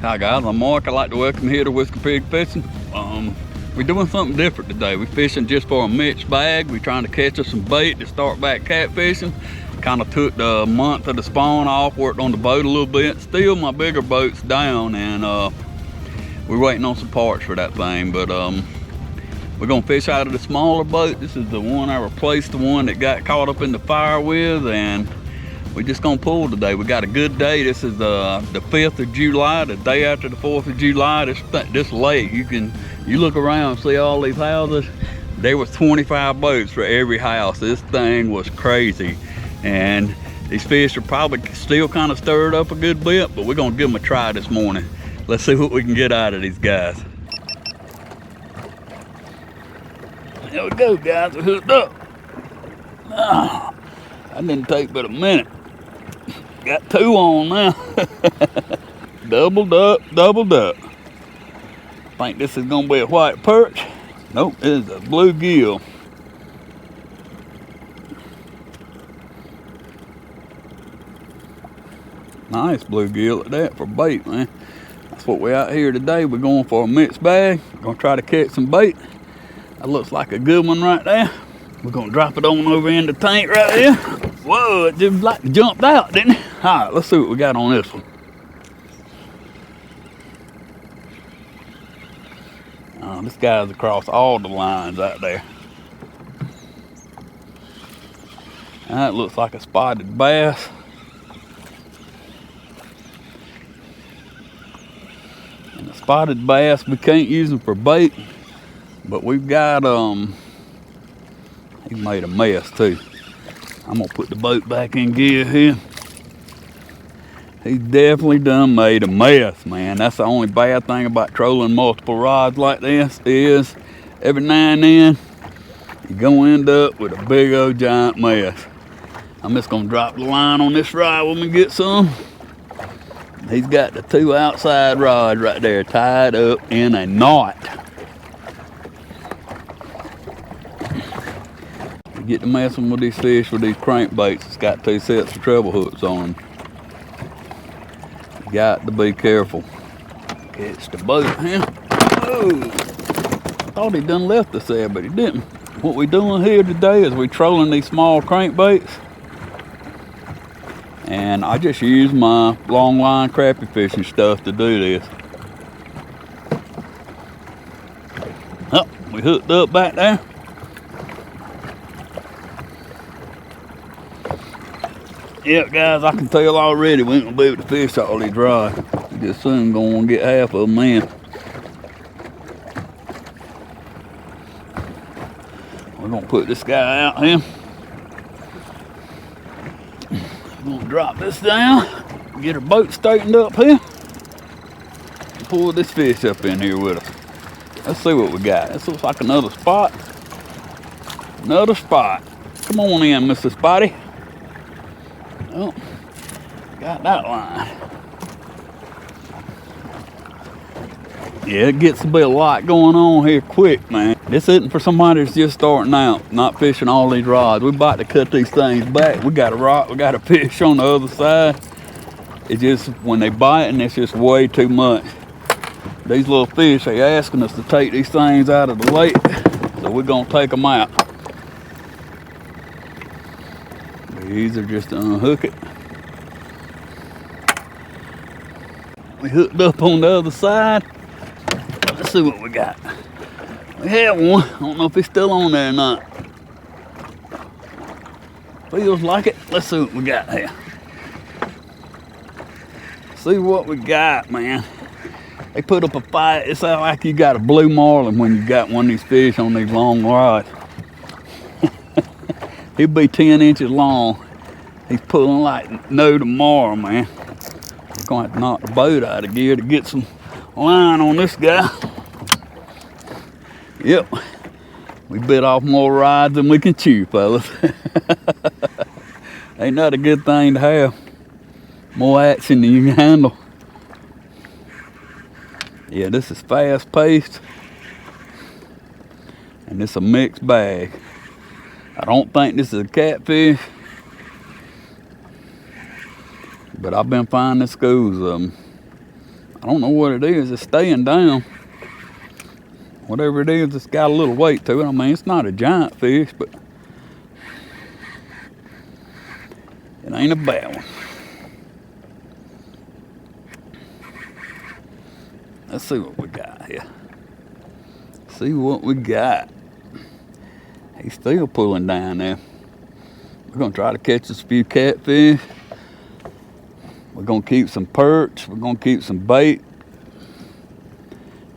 Hi guys, I'm Mark. I'd like to welcome you here to Whiskey Pig Fishing. We're doing something different today. We're fishing just for a mixed bag. We're trying to catch us some bait to start back catfishing. Kind of took the month of the spawn off, worked on the boat a little bit. Still, my bigger boat's down, and we're waiting on some parts for that thing. But we're gonna fish out of the smaller boat. This is the one I replaced the one that got caught up in the fire with, and we're just gonna pull today. We got a good day. This is the 5th of July, the day after the 4th of July. This lake, you look around and see all these houses. There was 25 boats for every house. This thing was crazy. And these fish are probably still kind of stirred up a good bit, but we're gonna give them a try this morning. Let's see what we can get out of these guys. There we go, guys, we're hooked up. That didn't take but a minute. Got 2 on now. Doubled up, doubled up. Think this is gonna be a white perch. Nope, it is a bluegill. Nice bluegill at that for bait, man. That's what we're out here today. We're going for a mixed bag. We're gonna try to catch some bait. That looks like a good one right there. We're gonna drop it on over in the tank right here. Whoa, it just like jumped out, didn't it? All right, let's see what we got on this one. This guy's across all the lines out there. That looks like a spotted bass. And the spotted bass, we can't use them for bait, but we've got, he made a mess too. I'm gonna put the boat back in gear here. He definitely done made a mess, man. That's the only bad thing about trolling multiple rods like this is every now and then you're gonna end up with a big old giant mess. I'm just gonna drop the line on this rod when we get some. He's got the 2 outside rods right there tied up in a knot. Get to messing with these fish with these crankbaits. It's got 2 sets of treble hooks on them. You got to be careful. Catch the boat, huh? Oh, I thought he done left us there, but he didn't. What we doing here today is we trolling these small crankbaits. And I just use my long line crappie fishing stuff to do this. Oh, we hooked up back there. Yep, guys, I can tell already we ain't gonna be able to fish all these rods. We just soon gonna get half of them in. We're gonna put this guy out here. We're gonna drop this down, get our boat straightened up here, and pull this fish up in here with us. Let's see what we got. This looks like another spot. Another spot. Come on in, Mr. Spotty. Oh, got that line. Yeah, it gets to be a lot going on here quick, man. This isn't for somebody that's just starting out, not fishing all these rods. We're about to cut these things back. We got a rock, we got a fish on the other side. It's just, when they bite, and it's just way too much. These little fish, they asking us to take these things out of the lake, so we're gonna take them out. These are just to unhook it. We hooked up on the other side. Let's see what we got. We had one. I don't know if he's still on there or not. Feels like it. Let's see what we got here. See what we got, man. They put up a fight. It's like you got a blue marlin when you got one of these fish on these long rods. He'll be 10 inches long. He's pulling like no tomorrow, man. We're gonna have to knock the boat out of gear to get some line on this guy. Yep, we bit off more rods than we can chew, fellas. Ain't that a good thing to have? More action than you can handle. Yeah, this is fast paced. And it's a mixed bag. I don't think this is a catfish, but I've been finding schools of them. I don't know what it is. It's staying down. Whatever it is, it's got a little weight to it. I mean, it's not a giant fish, but it ain't a bad one. Let's see what we got here. See what we got. He's still pulling down there. We're gonna try to catch us a few catfish. We're gonna keep some perch. We're gonna keep some bait.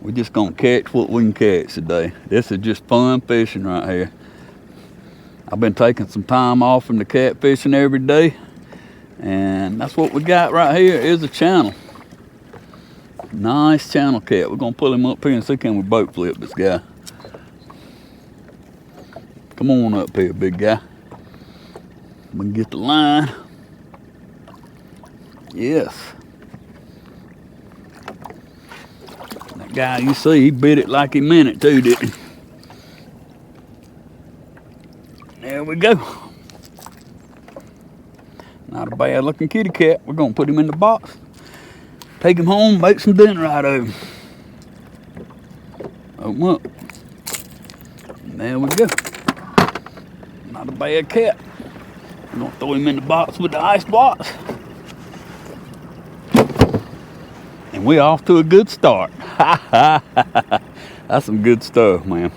We're just gonna catch what we can catch today. This is just fun fishing right here. I've been taking some time off from the catfishing every day, and that's what we got right here is a channel. Nice channel cat. We're gonna pull him up here and see can we boat flip this guy. Come on up here, big guy. We can get the line. Yes. That guy you see, he bit it like he meant it too, didn't he? There we go. Not a bad looking kitty cat. We're gonna put him in the box. Take him home, make some dinner out of him. Open him up. And there we go. Not a bad cat. We're gonna throw him in the box with the ice box. And we're off to a good start. That's some good stuff, man.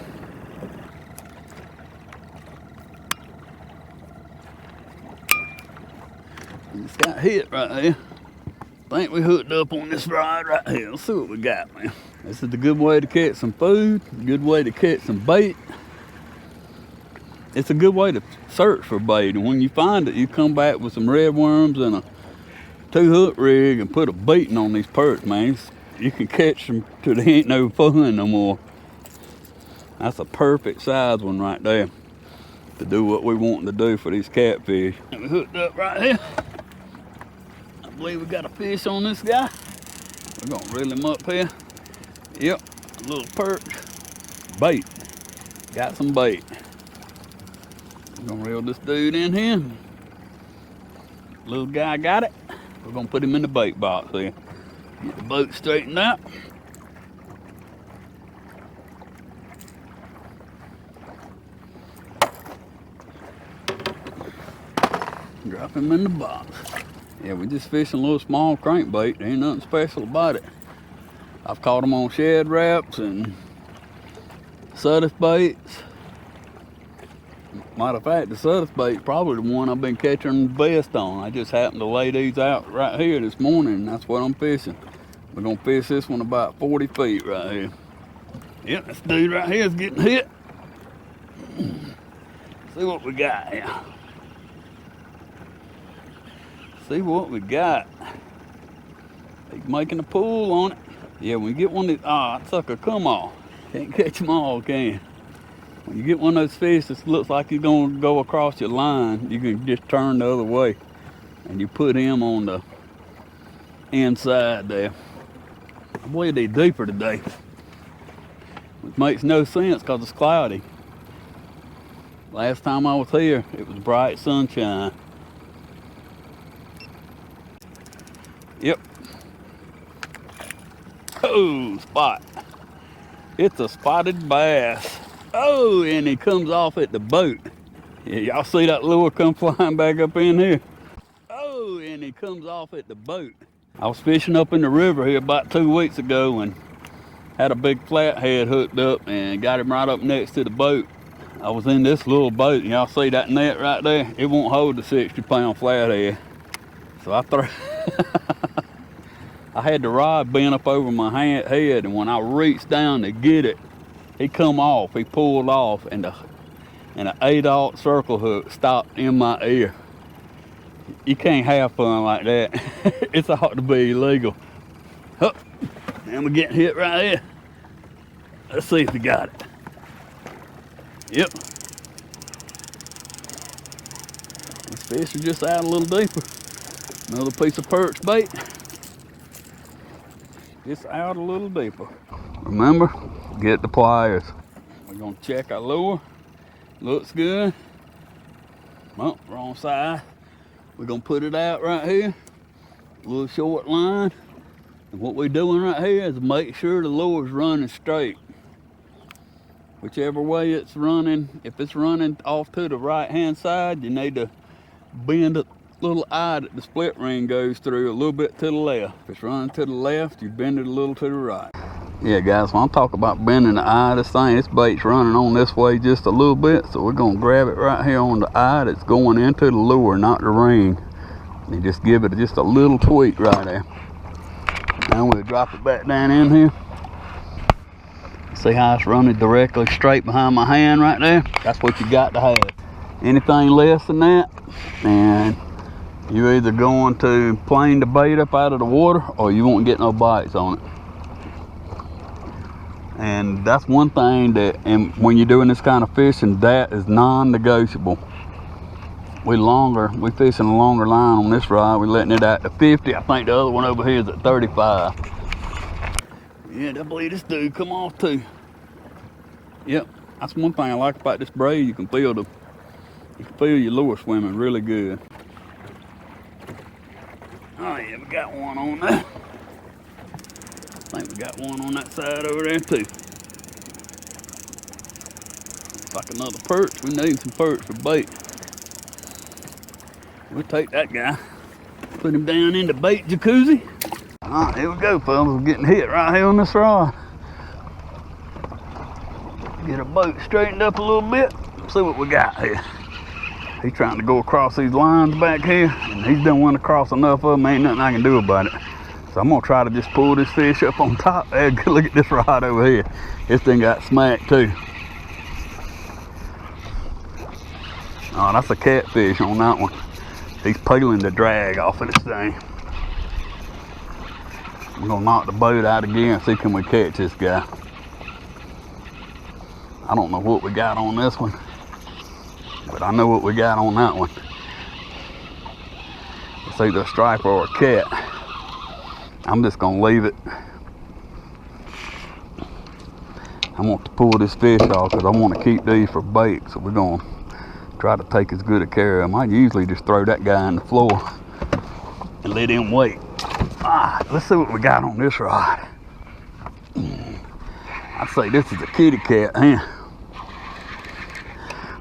Just got hit right there. I think we hooked up on this rod right here. Let's see what we got, man. This is a good way to catch some food, a good way to catch some bait. It's a good way to search for bait, and when you find it, you come back with some red worms and a 2-hook rig and put a beating on these perch, man. You can catch them till they ain't no fun no more. That's a perfect size one right there to do what we want to do for these catfish. And we hooked up right here. I believe we got a fish on this guy. We're gonna reel him up here. Yep, a little perch. Bait. Got some bait. We're gonna reel this dude in here. Little guy got it. We're gonna put him in the bait box here. Get the boat straightened out. Drop him in the box. Yeah, we just fishing a little small crankbait. There ain't nothing special about it. I've caught them on shad wraps and suddis baits. Matter of fact, the suddis bait probably the one I've been catching the best on. I just happened to lay these out right here this morning, and that's what I'm fishing. We're gonna fish this one about 40 feet right here. Yep, this dude right here is getting hit. See what we got here. See what we got. He's making a pull on it. Yeah, when you get one of these, that sucker come off. Can't catch them all, can you? When you get one of those fish that looks like he's gonna go across your line, you can just turn the other way and you put him on the inside there. I believe they're deeper today, which makes no sense because it's cloudy. Last time I was here, it was bright sunshine. Yep. Oh, spot. It's a spotted bass. Oh, and he comes off at the boat. Yeah, y'all see that lure come flying back up in here? Oh, and he comes off at the boat. I was fishing up in the river here about 2 weeks ago and had a big flathead hooked up and got him right up next to the boat. I was in this little boat, and y'all see that net right there? It won't hold the 60-pound flathead. So I threw, I had the rod bent up over my head, and when I reached down to get it, he come off, he pulled off, and an 8/0 circle hook stopped in my ear. You can't have fun like that. It's ought to be illegal. Oh, and we're getting hit right here. Let's see if we got it. Yep. This fish is just out a little deeper. Another piece of perch bait. Just out a little deeper. Remember, get the pliers. We're gonna check our lure. Looks good. Oh, wrong side. We're gonna put it out right here. A little short line. And what we're doing right here is make sure the lure's running straight. Whichever way it's running, if it's running off to the right hand side, you need to bend the little eye that the split ring goes through a little bit to the left. If it's running to the left, you bend it a little to the right. Yeah guys, when I talk about bending the eye, this bait's running on this way just a little bit, so we're gonna grab it right here on the eye that's going into the lure, not the ring. And just give it just a little tweak right there. Now we'll drop it back down in here. See how it's running directly straight behind my hand right there? That's what you got to have. Anything less than that, and you're either going to plane the bait up out of the water or you won't get no bites on it. And that's one thing that, and when you're doing this kind of fishing, that is non-negotiable. We fishing a longer line on this rod. We're letting it out to 50. I think the other one over here is at 35. Yeah, I believe this dude come off too. Yep, that's one thing I like about this braid. You can feel your lure swimming really good. Oh yeah, we got one on there. I think we got one on that side over there too. Looks like another perch. We need some perch for bait. We'll take that guy, put him down in the bait jacuzzi. All right, here we go, fellas. We're getting hit right here on this rod. Get our boat straightened up a little bit. See what we got here. He's trying to go across these lines back here, and he's done went across enough of them. Ain't nothing I can do about it. So I'm gonna try to just pull this fish up on top. Hey, look at this rod over here. This thing got smacked too. Oh, that's a catfish on that one. He's peeling the drag off of this thing. We're gonna knock the boat out again and see can we catch this guy. I don't know what we got on this one, but I know what we got on that one. It's either a striper or a cat. I'm just gonna leave it. I want to pull this fish off because I want to keep these for bait, so we're gonna try to take as good a care of them. I usually just throw that guy on the floor and let him wait. Let's see what we got on this rod. I'd say this is a kitty cat, huh?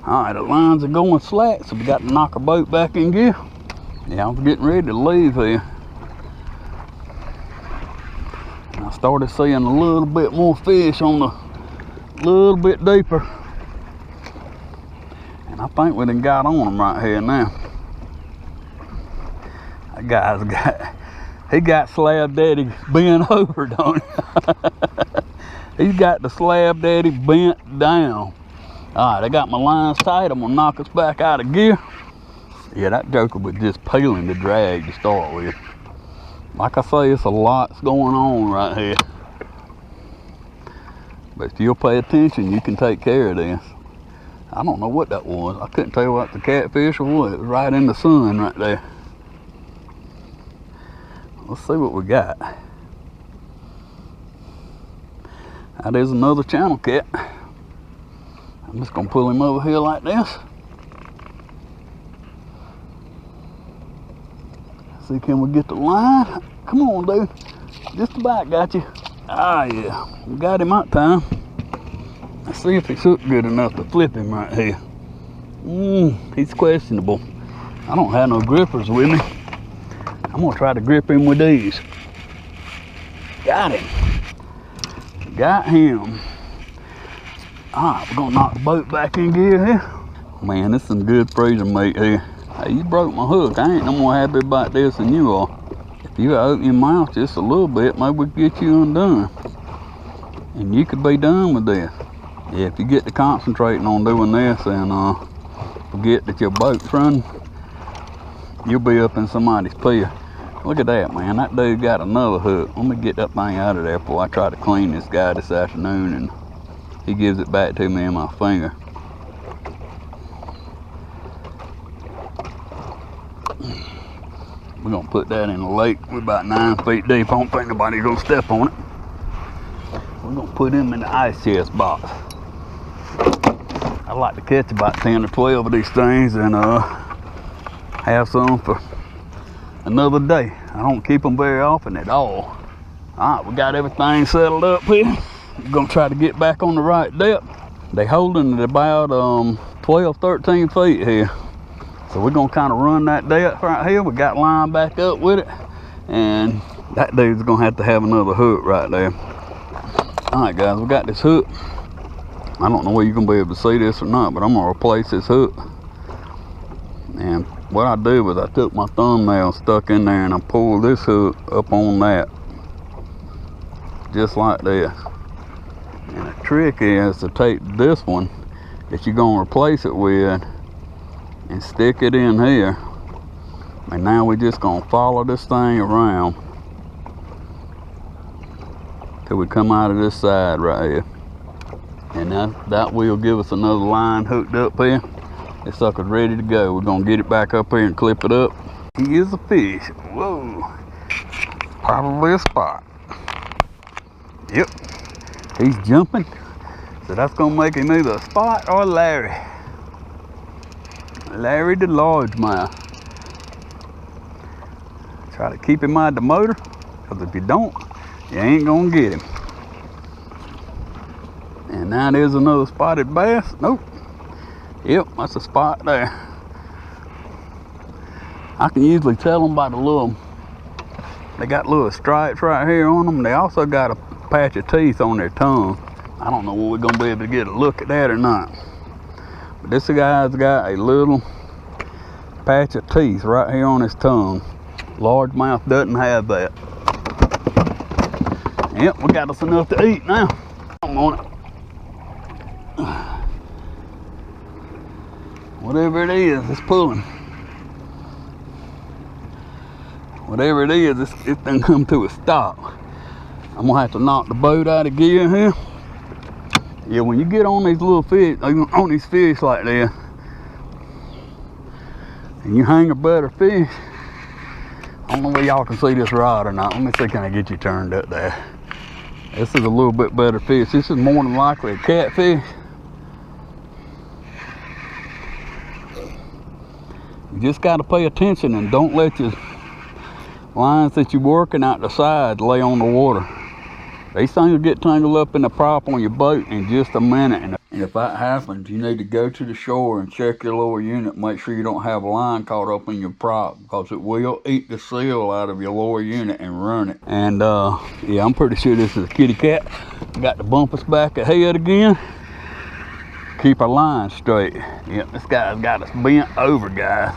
All right, the lines are going slack, so we got to knock our boat back in gear. Yeah, I was getting ready to leave here. And I started seeing a little bit more fish on a little bit deeper. And I think we done got on them right here now. That guy's he got Slab Daddy bent over, don't he? He's got the Slab Daddy bent down. All right, I got my lines tight. I'm gonna knock us back out of gear. Yeah, that joker was just peeling the drag to start with. Like I say, it's a lot going on right here. But if you'll pay attention, you can take care of this. I don't know what that was. I couldn't tell what the catfish or what. It was right in the sun right there. Let's see what we got. That is another channel cat. I'm just gonna pull him over here like this. See, can we get the line? Come on, dude. Just about got you. Ah, yeah. We got him that time. Let's see if he's hooked good enough to flip him right here. He's questionable. I don't have no grippers with me. I'm gonna try to grip him with these. Got him. Got him. All right, we're gonna knock the boat back in gear here. Man, this is some good freezer meat here. Hey, you broke my hook. I ain't no more happy about this than you are. If you open your mouth just a little bit, maybe we can get you undone. And you could be done with this. Yeah, if you get to concentrating on doing this and forget that your boat's running, you'll be up in somebody's pier. Look at that, man. That dude got another hook. Let me get that thing out of there before I try to clean this guy this afternoon and he gives it back to me in my finger. We're gonna put that in the lake. We're about 9 feet deep. I don't think nobody's gonna step on it. We're gonna put him in the ice chest box. I like to catch about 10 or 12 of these things and have some for another day. I don't keep them very often at all. All right, we got everything settled up here. We're gonna try to get back on the right depth. They holding it about 12, 13 feet here. So we're gonna kind of run that depth right here. We got line back up with it. And that dude's gonna have to have another hook right there. All right, guys, we got this hook. I don't know whether you're gonna be able to see this or not, but I'm gonna replace this hook. And what I do is I took my thumbnail stuck in there and I pulled this hook up on that. Just like this. And the trick is to take this one that you're gonna replace it with and stick it in here. And now we're just gonna follow this thing around till we come out of this side right here. And that will give us another line hooked up here. This sucker's ready to go. We're gonna get it back up here and clip it up. He is a fish. Whoa. Probably a spot. Yep. He's jumping. So that's gonna make him either a spot or a Larry. Larry the largemouth. Try to keep him out of the motor, because if you don't, you ain't gonna get him. And now there's another spotted bass. Nope. Yep, that's a spot there. I can usually tell them by the little, they got little stripes right here on them. They also got a patch of teeth on their tongue. I don't know whether we're gonna be able to get a look at that or not. But this guy's got a little patch of teeth right here on his tongue. Largemouth doesn't have that. Yep, we got us enough to eat now. I'm on it. Whatever it is, it's pulling. Whatever it is, it's done come to a stop. I'm gonna have to knock the boat out of gear here. Yeah, when you get on these little fish, on these fish like this, and you hang a better fish, I don't know whether y'all can see this rod or not. Let me see, can I get you turned up there? This is a little bit better fish. This is more than likely a catfish. You just got to pay attention and don't let your lines that you're working out the side lay on the water. These things will get tangled up in the prop on your boat in just a minute. And if that happens, you need to go to the shore and check your lower unit. Make sure you don't have a line caught up in your prop, because it will eat the seal out of your lower unit and run it. And yeah, I'm pretty sure this is a kitty cat. Got to bump us back ahead again. Keep our line straight. Yep, this guy's got us bent over, guys.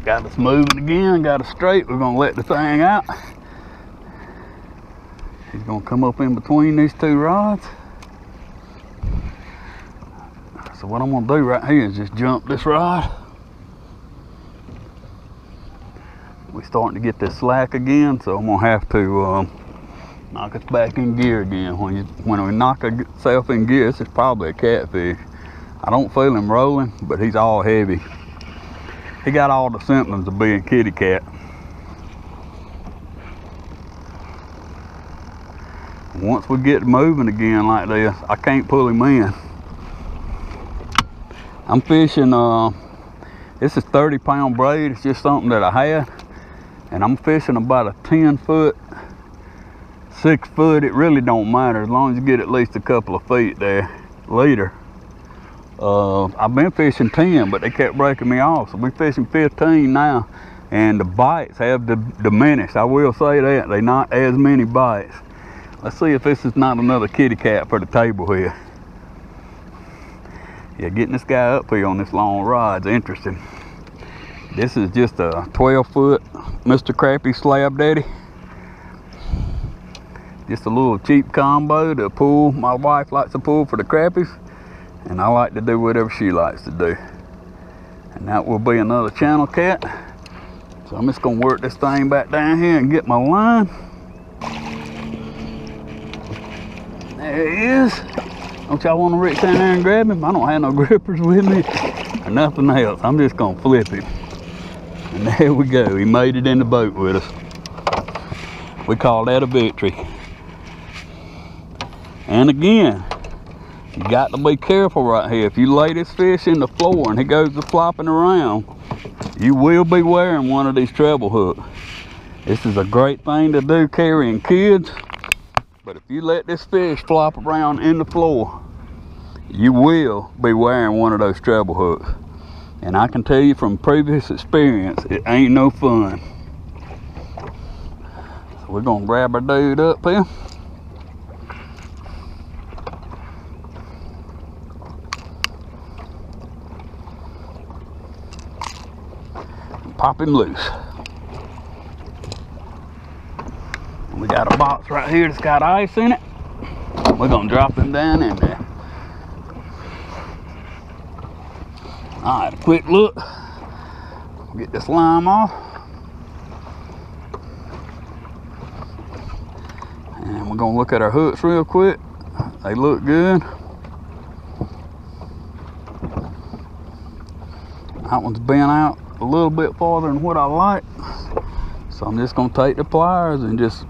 Got us moving again, got us straight. We're gonna let the thing out. He's gonna come up in between these two rods. So what I'm gonna do right here is just jump this rod. We're starting to get this slack again, so I'm gonna have to knock us back in gear again. When we knock ourselves in gear, this is probably a catfish. I don't feel him rolling, but he's all heavy. He got all the symptoms of being kitty cat. Once we get moving again like this, I can't pull him in. I'm fishing, this is 30-pound braid. It's just something that I had. And I'm fishing about a 10-foot, 6-foot. It really don't matter as long as you get at least a couple of feet there later. I've been fishing 10, but they kept breaking me off. So we're fishing 15 now, and the bites have diminished. I will say that. They're not as many bites. Let's see if this is not another kitty cat for the table here. Yeah, getting this guy up here on this long rod is interesting. This is just a 12-foot Mr. Crappie Slab Daddy. Just a little cheap combo to pull. My wife likes to pull for the crappies, and I like to do whatever she likes to do. And that will be another channel cat. So I'm just gonna work this thing back down here and get my line. There he is. Don't y'all want to reach down there and grab him? I don't have no grippers with me or nothing else. I'm just gonna flip him. And there we go. He made it in the boat with us. We call that a victory. And again, You got to be careful right here. If you lay this fish in the floor and he goes to flopping around, you will be wearing one of these treble hooks. This is a great thing to do carrying kids, but if you let this fish flop around in the floor, you will be wearing one of those treble hooks. And I can tell you from previous experience, it ain't no fun. So we're gonna grab our dude up here. And pop him loose. We got a box right here that's got ice in it. We're gonna drop him down in there. All right, a quick look. Get this lime off. And we're gonna look at our hooks real quick. They look good. That one's bent out a little bit farther than what I like. So I'm just gonna take the pliers and just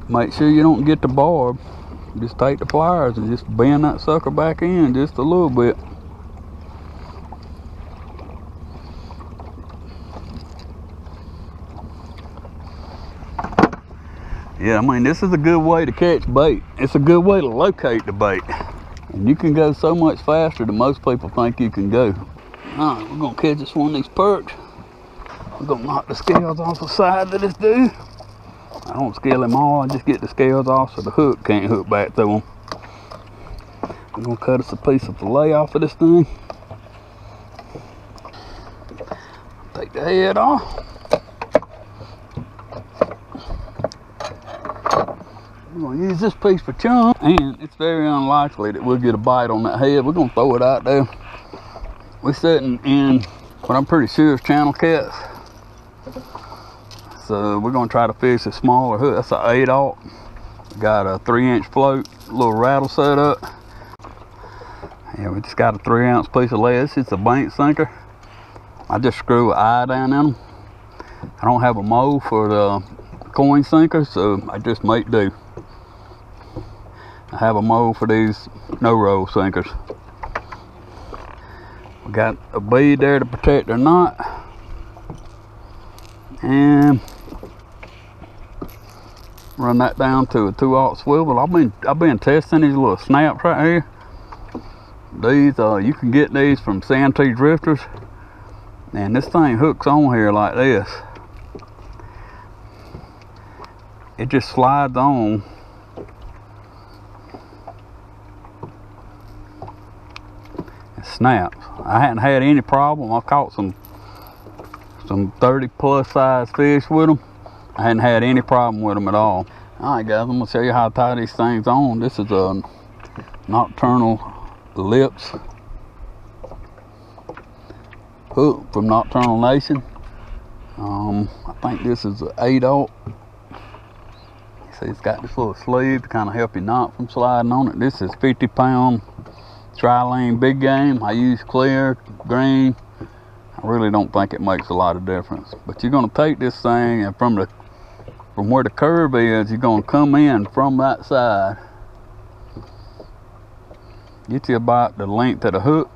make sure you don't get the barb. Just take the pliers and just bend that sucker back in just a little bit. Yeah, I mean, this is a good way to catch bait. It's a good way to locate the bait. And you can go so much faster than most people think you can go. All right, we're gonna catch this one of these perch. We're gonna knock the scales off the side of this dude. I don't scale them all, I just get the scales off so the hook can't hook back through them. I'm gonna cut us a piece of fillet off of this thing. Take the head off. We're gonna use this piece for chum, and it's very unlikely that we'll get a bite on that head. We're gonna throw it out there. We're sitting in what I'm pretty sure is channel cats. So we're gonna try to fish a smaller hook. That's an 8/0. Got a 3-inch float, a little rattle set up. Yeah, we just got a 3-ounce piece of lead. It's a bank sinker. I just screw an eye down in them. I don't have a mold for the coin sinker, so I just make do. I have a mold for these no-roll sinkers. We got a bead there to protect our knot. And run that down to a 2/0 swivel. I've been testing these little snaps right here. These you can get these from Santee drifters, and this thing hooks on here like this. It just slides on. It snaps. I hadn't had any problem. I've caught some 30+ size fish with them. I hadn't had any problem with them at all. All right, guys, I'm gonna show you how to tie these things on. This is a Nocturnal Lips hook from Nocturnal Nation. I think this is an 8/0. See, it's got this little sleeve to kind of help your knot from sliding on it. This is 50-pound tri-lane big game. I use clear, green. I really don't think it makes a lot of difference. But you're gonna take this thing, and from where the curve is, you're gonna come in from that side. Get you about the length of the hook.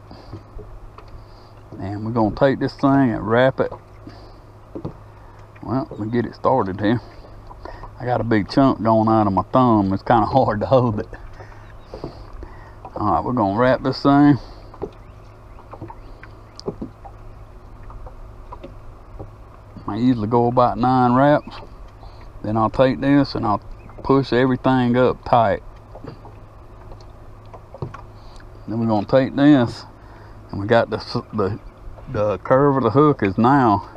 And we're gonna take this thing and wrap it. Well, let me get it started here. I got a big chunk going out of my thumb. It's kind of hard to hold it. All right, we're gonna wrap this thing. I usually go about 9 wraps. Then I'll take this and I'll push everything up tight. Then we're gonna take this, and we got the curve of the hook is now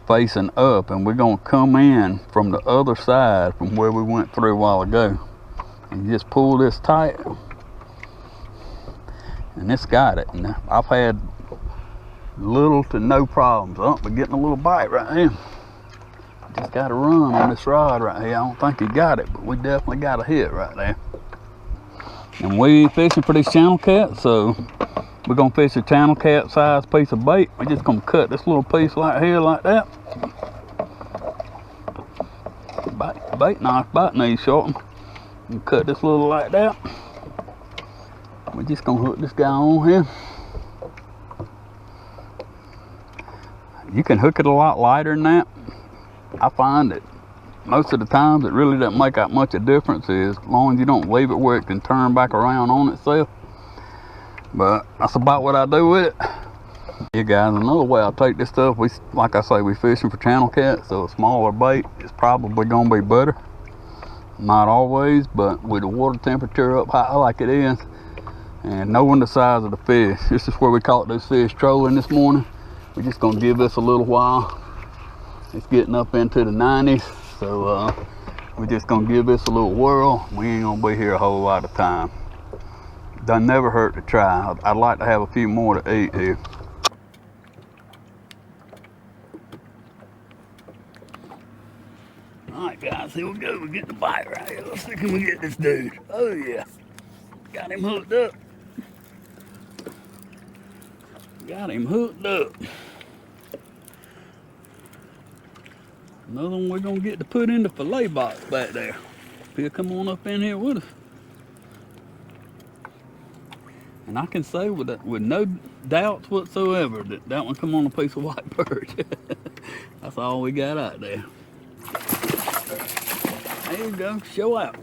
facing up, and we're gonna come in from the other side from where we went through a while ago, and just pull this tight, and it's got it. And I've had little to no problems. Oh, we're getting a little bite right here. Just got to run on this rod right here. I don't think he got it, but we definitely got a hit right there. And we fishing for these channel cats, so we're gonna fish a channel cat size piece of bait. We're just gonna cut this little piece right here like that. Bait knife, bite knife shorten. And cut this little like that. We're just gonna hook this guy on here. You can hook it a lot lighter than that. I find that most of the times it really doesn't make that much a difference, as long as you don't leave it where it can turn back around on itself. But that's about what I do with it. Yeah guys, another way I take this stuff, like I say, we fishing for channel cats, so a smaller bait is probably gonna be better. Not always, but with the water temperature up high like it is, and knowing the size of the fish, this is where we caught those fish trolling this morning. We're just gonna give this a little while. It's getting up into the 90s, so we're just gonna give this a little whirl. We ain't gonna be here a whole lot of time. Doesn't never hurt to try. I'd like to have a few more to eat here. All right, guys, here we go. We're getting the bite right here. Let's see, can we get this dude? Oh yeah, got him hooked up. Got him hooked up. Another one we're gonna get to put in the fillet box back there. He'll come on up in here with us. And I can say with no doubts whatsoever that one come on a piece of white perch. That's all we got out there. There you go, show out.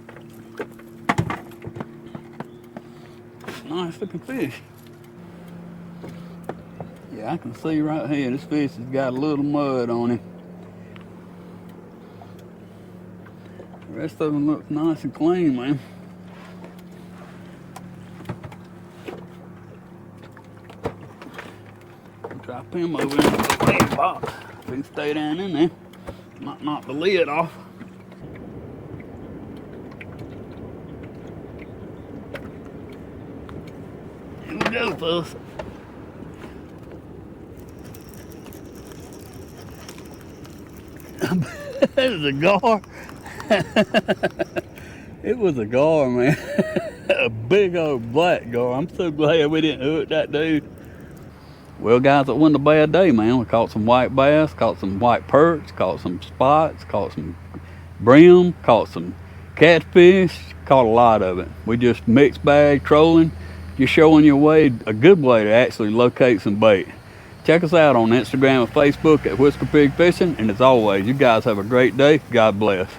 Nice looking fish. Yeah, I can see right here, this fish has got a little mud on him. The rest of them looks nice and clean, man. I'll drop him over into the lid box. He can stay down in there. Might knock the lid off. Here we go, folks. That was a gar. It was a gar, man. A big old black gar. I'm so glad we didn't hook that dude. Well guys, it wasn't a bad day, man. We caught some white bass, caught some white perch, caught some spots, caught some brim, caught some catfish, caught a lot of it. We just mixed bag trolling, just showing you a good way to actually locate some bait. Check us out on Instagram and Facebook at Whisker Pig Fishing, and as always, you guys have a great day. God bless.